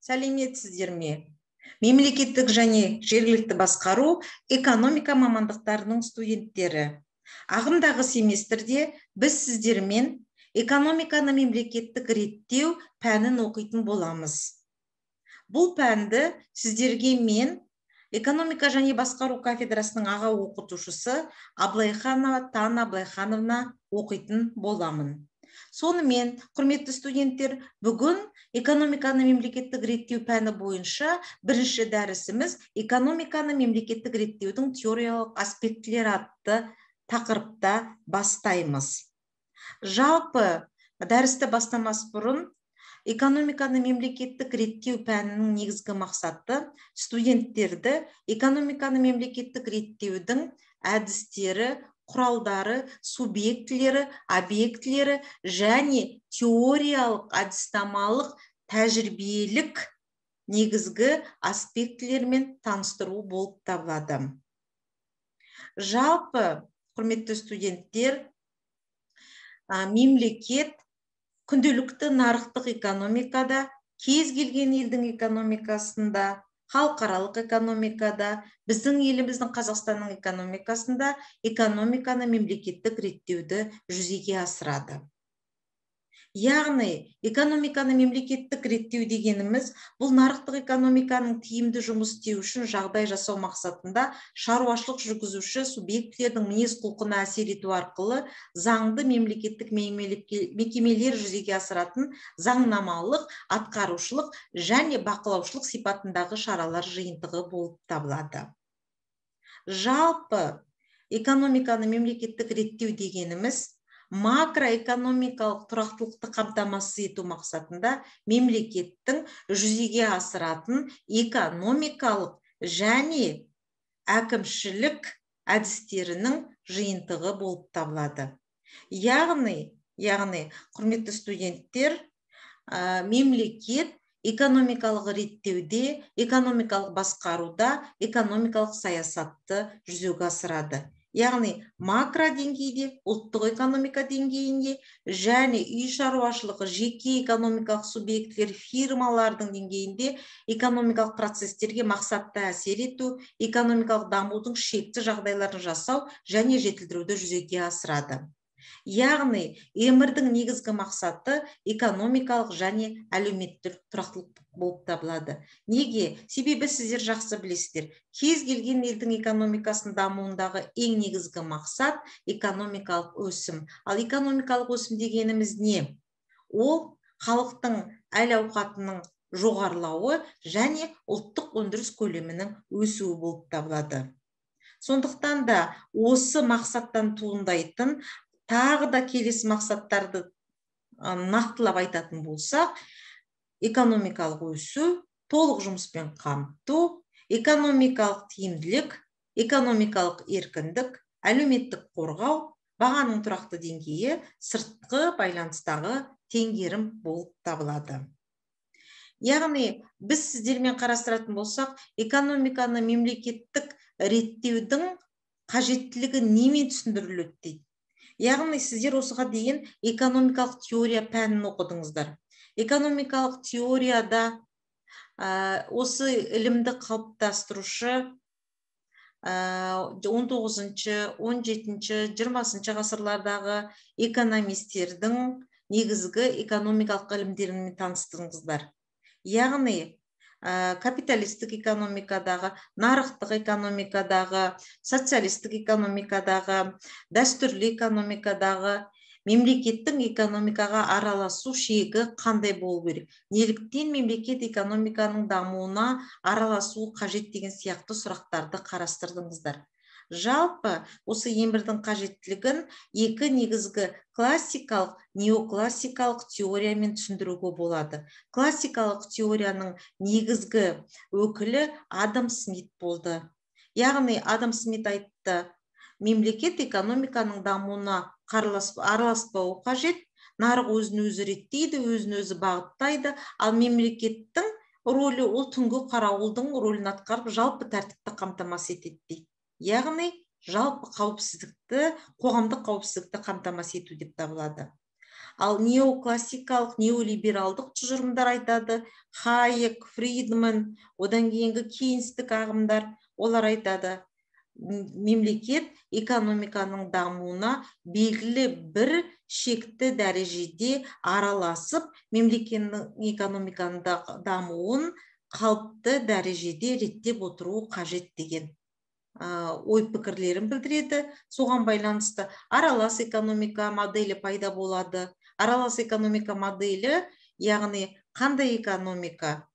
Сәлеметсіздер ме? Мемлекеттік және жергілікті басқару экономика мамандықтарының студенттері. Ағымдағы семестрде біз сіздермен экономиканы мемлекеттік реттеу пәнін оқитын боламыз. Бұл пәнді сіздерге мен экономика және басқару кафедрасының аға оқытушысы Аблайханова Тана Аблайхановна оқитын боламын. Сонымен, құрметті студенттер, бүгін экономиканы мемлекеттік реттеу пәні бойынша бірінші дәрісіміз экономиканы мемлекеттік реттеудің теориялық аспектілері атты тақырыпта бастаймыз. Жалпы дәрісті бастамас бұрын экономиканы мемлекеттік реттеу пәнінің негізгі мақсаты студенттерді экономиканы мемлекеттік реттеудің әдістері, құралдары, субъектілері, объектілері және теориялық, әдіснамалық, тәжірибелік негізгі аспектілермен таныстыру болып табылады. Жалпы, құрметті студенттер, мемлекет күнделікті нарықтық экономикада, кез келген елдің экономикасында, халықаралық экономикада, біздің еліміздің Қазақстанның экономикасында экономиканы мемлекеттік реттеуді жүзеге асырады. Яғни, экономиканы мемлекеттік реттеу дегеніміз, бұл нарықтық экономиканың тиімді жұмыс істеу үшін жағдай жасау мақсатында шаруашылық жүргізуші субъектілердің мінез-құлқына әсер ету арқылы заңды мемлекеттік мекемелер жүзеге асыратын заңнамалық, атқарушылық және бақылаушылық сипатындағы шаралар жиынтығы болып табылады. Жалпы, экономиканы мемлекеттік реттеу дегеніміз макроэкономикалық тұрақтылықты қамтамасыз ету мақсатында мемлекеттің жүзеге асыратын экономикалық және әкімшілік әдістерінің жиынтығы болып табылады. Яғни, құрметті студенттер, мемлекет экономикалық реттеуде, экономикалық басқаруда, экономикалық саясатты жүзеге асырады. Яғни, макро деңгейде, ұлттық экономика деңгейінде және үй шаруашылығы, жеке экономикалық субъектілер, фирмалардың деңгейінде экономикалық процестерге мақсатты әсер ету, экономикалық дамудың шекті жағдайларын жасау және жетілдіруді жүзеге асырады. Яғни, өмірдің негізгі мақсаты экономикалық және әлеуметтік тұрақтылық болып табылады. Неге? Себебі сіздер жақсы білесіздер. Кез келген елдің экономикасының дамуындағы ең негізгі мақсат экономикалық өсім. Ал экономикалық өсім дегеніміз не? Ол халықтың әл-ауқатының жоғарылауы және ұлттық өндіріс көлемінің өсуі болып табылады. Сондықтан да осы мақсаттан туындайтын тағы да келесі мақсаттарды нақтылап айтатын болсақ, экономикалық өсу, толық жұмыспен қамту, экономикалық тиімділік, экономикалық еркіндік, әлеуметтік қорғау, бағаның тұрақты деңгейі, сыртқы байланыстағы теңгерім болып табылады. Яғни, біз сіздермен қарастыратын болсақ, экономиканы мемлекеттік реттеудің қажеттілігі немен түсіндіріледі дейді. Яғни, сіздер осыға дейін экономикалық теория пәнін оқыдыңыздар. Экономикалық теорияда осы ілімді қалыптастырушы 19-шы, 17-шы, 20-шы ғасырлардағы экономистердің негізгі экономикалық ілімдерімен таныстыңыздар. Яғни, капиталистік экономикадағы, нарықтық экономикадағы, социалистік экономикадағы, дәстүрлі экономикадағы мемлекеттің экономикаға араласу шегі қандай болу керек? Неліктен мемлекет экономиканың дамуына араласу қажет деген сияқты сұрақтарды қарастырдыңыздар. Жалпы, осы емірдің қажеттілігін екі негізгі классикалық, неоклассикалық теориямен түсіндіруге болады. Классикалық теорияның негізгі өкілі Адам Смит болды. Яғни, Адам Смит айтты, мемлекет экономиканың дамуына араласпауы қажет, нарық өзін өзі реттейді, өзін өзі бағыттайды, ал мемлекеттің рөлі ол түнгі қарауылдың рөлін атқарып, жалпы тәртіпті қамтамасыз етеді. Яғни, жалпы қауіпсіздікті, қоғамдық қауіпсіздікті қамтамасыз ету деп табылады. Ал неоклассикалық, неолибералдық тұжырымдар айтады. Хайек, Фридман, одан кейінгі кейнстік ағымдар, олар айтады мемлекет экономиканың дамуына белгілі бір шекті дәрежеде араласып, мемлекеттің экономиканың дамуын қалыпты дәрежеде реттеп отыруы қажет деген ой пікірлерін білдіреді. Соған байланысты аралас экономика моделі пайда болады. Аралас экономика моделі, яғни қандай экономика?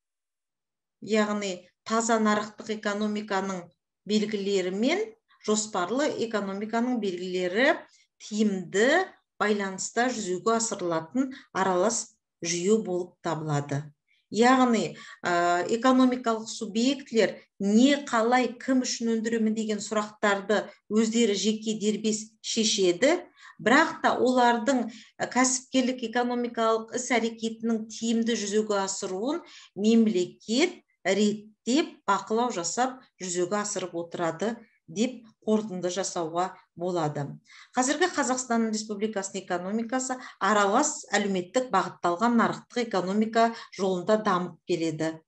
Яғни таза нарықтық экономиканың белгілері мен жоспарлы экономиканың белгілері тиімді байланыста жүзеге асырылатын аралас жүйе болып табылады. Яғни экономикалық субъектілер не қалай, кім үшін өндіремін деген сұрақтарды өздері жеке дербес шешеді, бірақ та олардың кәсіпкерлік экономикалық іс-әрекетінің тиімді жүзеге асыруын мемлекет реттеп, бақылау жасап жүзеге асырып отырады деп қорытынды жасауға болады. Қазіргі Қазақстан Республикасының экономикасы аралас әлеуметтік бағытталған нарықтық экономика жолында дамып келеді.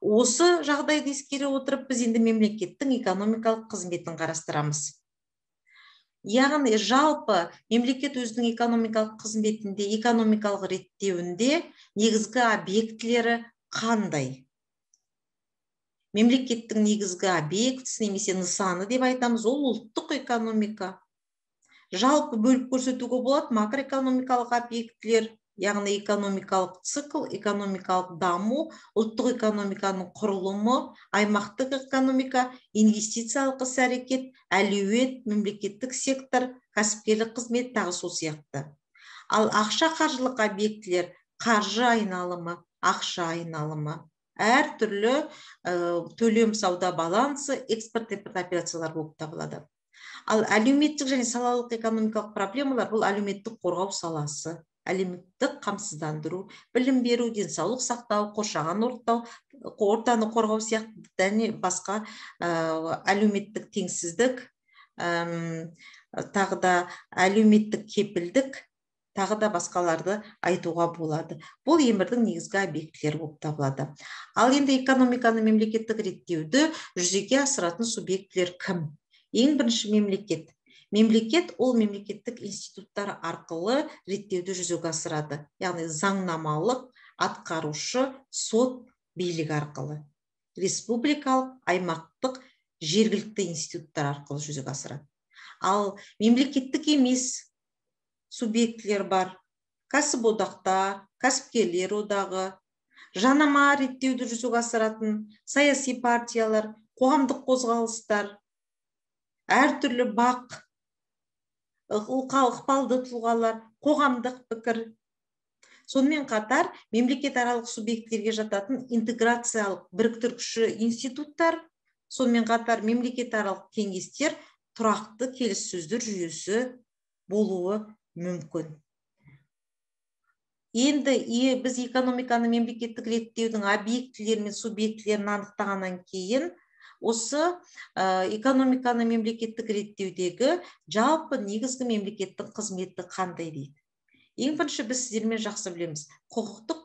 Осы жағдайды ескере отырып, біз енді мемлекеттің экономикалық қызметін қарастырамыз. Яғни жалпы мемлекет өзінің экономикалық қызметінде, экономикалық реттеуінде негізгі объектілері қандай? Мемлекеттің негізгі объектісі немесе нысаны деп айтамыз, ол ұлттық экономика. Жалпы бөліп көрсетуге болады макроэкономикалық объектілер, яғни экономикалық цикл, экономикалық даму, ұлттық экономиканың құрылымы, аймақтық экономика, инвестициялық іс-әрекет, әлеует, мемлекеттік сектор, кәсіпкерлік қызмет, тағы сол сияқты. Ал ақша қаржылық объектілер қаржы айналымы, ақша айналымы, әр түрлі төлем сауда балансы, экспорт операциялар болып табылады. Ал әлеуметтік және салалық экономикалық проблемалар бұл әлеуметтік қорғау саласы, әлеуметтік қамсыздандыру, білім беру, денсаулық сақтау, қоршаған ортаны қорғау сияқты және басқа әлеуметтік теңсіздік, тағы да әлеуметтік кепілдік, тағы да басқаларды айтуға болады. Бұл өмірдің негізгі объектілері болып табылады. Ал енді экономиканы мемлекеттік реттеуді жүзеге асыратын субъектілер кім? Ең бірінші мемлекет. Мемлекет ол мемлекеттік институттар арқылы реттеуді жүзеге асырады. Яғни заңнамалық, атқарушы, сот, билік арқылы. Республикалық, аймақтық, жергілікті институттар арқылы жүзеге асырады. Ал мемлекеттік емес субъектілер бар. Кәсіподақтар, кәсіпкерлер одағы, жанама реттеуді жүзеге асыратын саяси партиялар, қоғамдық қозғалыстар, әртүрлі бақ, ықпалды тұлғалар, қоғамдық пікір. Сонымен қатар мемлекет аралық субъектілерге жататын интеграциялық біріктіруші институттар, сонымен қатар мемлекет аралық кеңестер, тұрақты келіссөздер жүйесі болуы мүмкін. Енді біз экономиканы мемлекеттік реттеудің объектілері мен субъектілерін анықтағаннан кейін, осы экономиканы мемлекеттік реттеудегі жалпы негізгі мемлекеттің қызметі қандай дейді. Ең бірінші біз сіздермен жақсы білеміз, құқықтық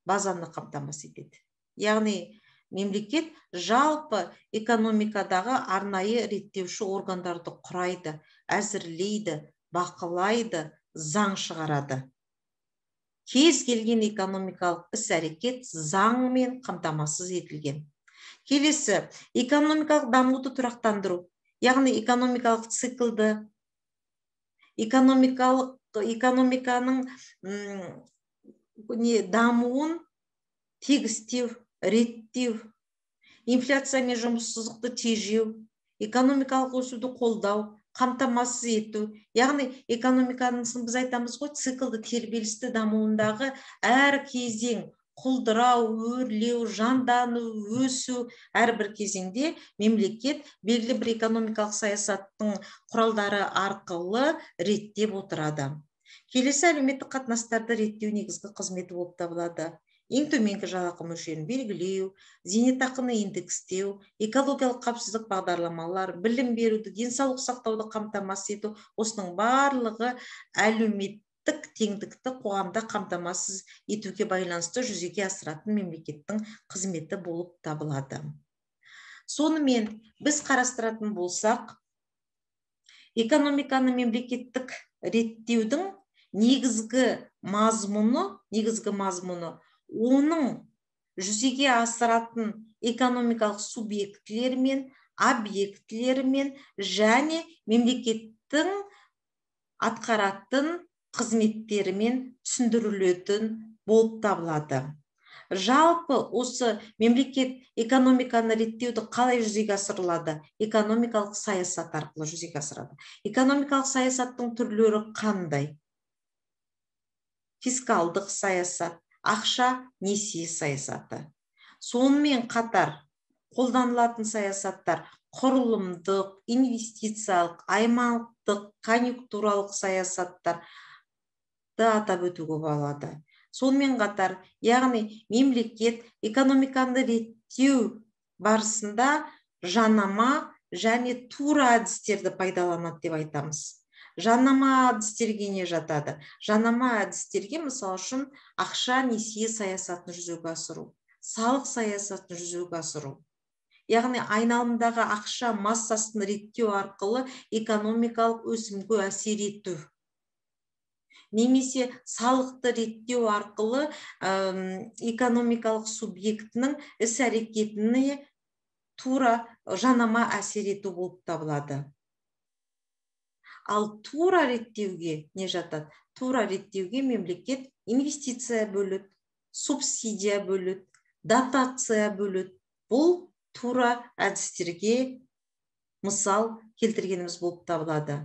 базаны қамтамасыз етеді. Яғни мемлекет жалпы экономикадағы арнайы реттеуші органдарды құрайды, әзірлейді, бақылайды, заң шығарады. Кез келген экономикалық іс-әрекет заңмен қамтамасыз етілген. Келесі, экономикалық дамуды тұрақтандыру, яғни экономикалық циклды, экономиканың дамуын тегістеу, реттеу, инфляция мен жұмыссыздықты тежеу, экономикалық өсуді қолдау, қамтамасыз ету, яғни экономиканың біз айтамыз ғой, циклды тербелісті дамуындағы әр кезең, құлдырау, өрлеу, жандану, өсу, әрбір кезеңде мемлекет белгілі бір экономикалық саясаттың құралдары арқылы реттеп отырады. Келесі әлеуметтік қатынастарды реттеу негізгі қызметі болып табылады. Ең төменгі жалақы мөлшерін белгілеу, зейнетақыны индекстеу, экологиялық қауіпсіздік бағдарламалар, білім беруді, денсаулық сақтауды қамтамасыз ету, осының барлығы теңдікті қоғамда қамтамасыз етуге байланысты жүзеге асыратын мемлекеттің қызметі болып табылады. Сонымен біз қарастыратын болсақ, экономиканы мемлекеттік реттеудің негізгі мазмұны оның жүзеге асыратын экономикалық субъектілермен, объектілермен және мемлекеттің атқаратын қызметтерімен түсіндірілетін болып табылады. Жалпы осы мемлекет экономиканы реттеуді қалай жүзеге асырылады? Экономикалық саясат арқылы жүзеге асырады. Экономикалық саясаттың түрлері қандай? Фискалдық саясат, ақша несие саясаты. Сонымен қатар қолданылатын саясаттар құрылымдық, инвестициялық, аймақтық, конъюнктуралық саясаттарды атап өтуге болады. Сонымен қатар, яғни мемлекет экономиканы реттеу барысында жанама және тура әдістерді пайдаланады деп айтамыз. Жанама әдістерге не жатады? Жанама әдістерге, мысалы үшін, ақша несие саясатын жүзеге асыру, салық саясатын жүзеге асыру. Яғни айналымдағы ақша массасын реттеу арқылы экономикалық өсімге әсер ету. Немесе салықты реттеу арқылы экономикалық субъектінің іс-әрекетіне тура жанама әсер ету болып табылады. Ал тура реттеуге не жатады? Тура реттеуге мемлекет инвестиция бөледі, субсидия бөледі, дотация бөледі. Бұл тура әдістерге мысал келтіргеніміз болып табылады.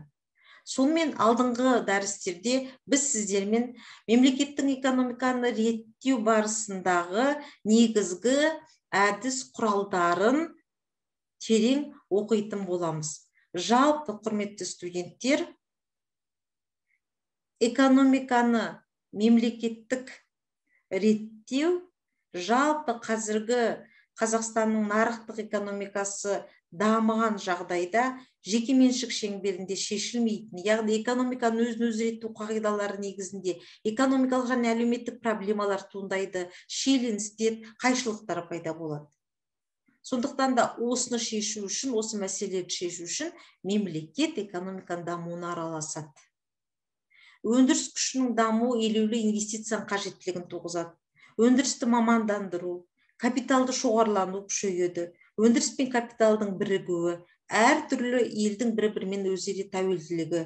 Сонымен алдыңғы дәрістерде біз сіздермен мемлекеттің экономиканы реттеу барысындағы негізгі әдіс құралдарын терең оқитын боламыз. Жалпы, құрметті студенттер, экономиканы мемлекеттік реттеу жалпы қазіргі Қазақстанның нарықтық экономикасы дамыған жағдайда жекеменшік шеңберінде шешілмейтін, яғни экономиканы өзін-өзі реттеу қағидалары негізінде экономикалық және әлеуметтік проблемалар туындайды, шиеленістер, қайшылықтар пайда болады. Сондықтан да осыны шешу үшін, осы мәселелерді шешу үшін мемлекет экономиканың дамуына араласады. Өндіріс күшінің дамуы елеулі инвестицияның қажеттілігін туғызады. Өндірісті мамандандыру, капиталды шоғырлану күшейеді. Өндіріс пен капиталдың бірігуі, әртүрлі елдің бір-бірімен өзара тәуелділігі.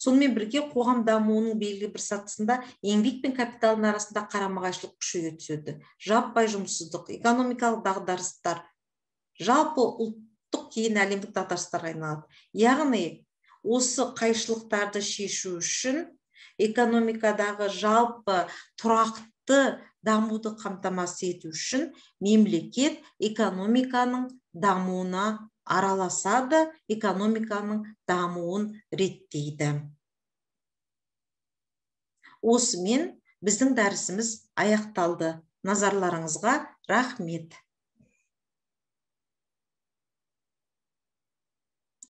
Сонымен бірге қоғам дамуының белгілі бір сатысында еңбек пен капиталдың арасында қарама-қайшылық күшейе түседі. Жаппай жұмыссыздық, экономикалық дағдарыстар, жалпы ұлттық кейін әлемдік дағдарыстарға айналады. Яғни осы қайшылықтарды шешу үшін экономикадағы жалпы тұрақты дамуды қамтамасыз ету үшін мемлекет экономиканың дамуына араласады, экономиканың дамуын реттейді. Осымен біздің дәрісіміз аяқталды. Назарларыңызға рахмет.